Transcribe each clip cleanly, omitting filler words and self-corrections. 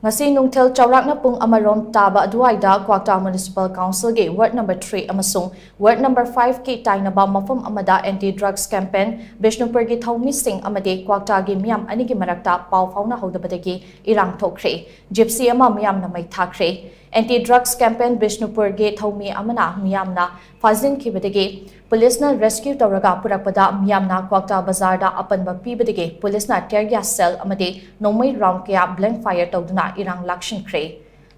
Ngasi nungthel chawrakna pung amarom taba aduaida Kwakta Municipal Council ge ward number 3 amasung ward number 5 ki tainaba mafam amada anti-drugs campaign Bishnupur gi thoumee sing amade Kwakta gi meeyam anigi marakta pau phaonahou-dabadagi irang thokhre Gypsy ama Meeyamna Mei Thakhre anti-drugs campaign Bishnupur ge thoumee amana Meeyamna fazin kibadagi police na rescue tawraga purakpada Meeyamna Kwakta bazar da apanba pibadagi police na tear gas cell amade nomai round kaya blank fire tawduna irang lakshin kre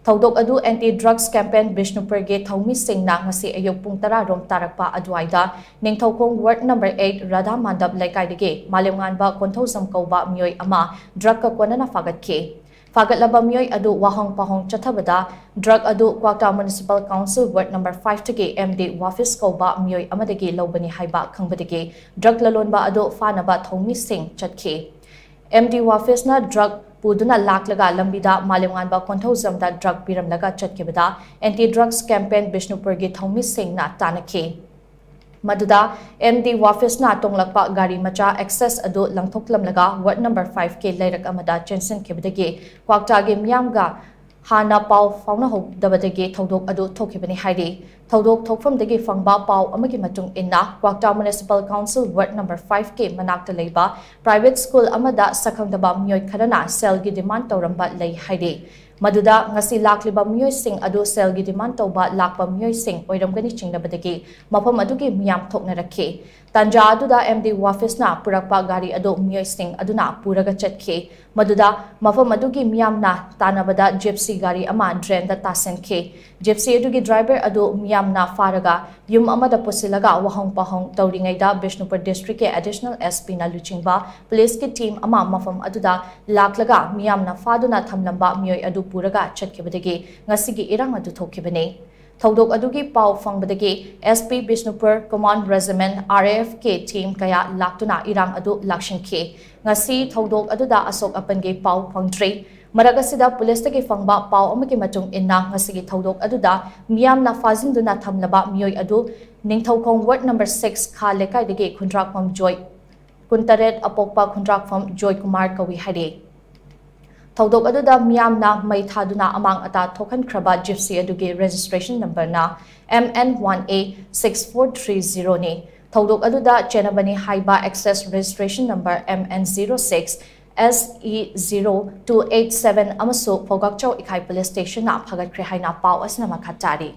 thaudok adu anti-drugs campaign Bishnupur ge thoumee sing na ngasi ayok pung 10 rom tarakpa adwaida ningthokong ward number 8 radha mandap laikai dige malemngan ba konthosam kauba mioi ama drug ka konana fagat ke Fagat laba miyoy adu wahong pahong chathabada drug adu Kwakta Municipal Council ward number 5 tage MD Wafis Koba miyoy amadagi lobani haiba khangbadagi drug lalonba adu fanaba thoumee sing chatke MD Wafis na drug puduna laklaga lambida malemngan ba konthozamda drug piram laga chatkebada anti drugs campaign Bishnupur ge thoumee sing na tanake Maduda MD Wafis na tonglakpa gari macha access adu langthoklam laga ward number 5 ke lairak amada chensen kebadagi Kwakta ge meeyam ga hana pau phaonahou-dabadagi thodok adu thokhibani hairi thodok thokfam dagi fangba pau amagi matung inna Kwakta Municipal Council ward number 5 ke manakta leiba private school amada sakhangdaba miyoy kharana cell gi demand tawramba lei hairi Maduda ngasi lakliba miyoy sing adu cell gi demand tawba lakpa miyoy sing oiramgani chingnabadagi mafam adugi meeyam thokna rakhe tanja aduda MD Wafis na purakpa gari adu miyoy sing aduna puraga chatke maduda mafam adugi meeyam na tanabada Gypsy gari ama drain da tasenke Gypsy adugi driver adu meeyam na faraga yum amada posilaga wahong pahong tawringaida Bishnupur district ke additional SP na luchingba police ke team ama mafam aduda laklaga meeyam na faduna thamlamba miyoy adu puraga chatkebadagi ngasigi irang adu thokhibane Thodok adugi pau fangbadagi SP Bishnupur Command Regiment RAF ke team kaya laktuna irang adu lakshinke ngasi thodok aduda asok apange pau phangdre maragasida police tagi fangba pau amagi matung inna ngasigi thodok aduda meeyam na fazinduna thamlaba miyoy adu ningthokong ward number 6 kha lekai dagi khundrakpam joy kuntaret apokpa khundrakpam joy kumar kawi hade Thodok aduda Meeyamna Mei Thaduna amang ata thokan kraba Gypsy adugi registration number na MN1A6430 ni Thodok aduda chenabani haiba access registration number MN06 SE0287 amaso Phogakchau Ikai police station na phagat kre haina pau asna makhatari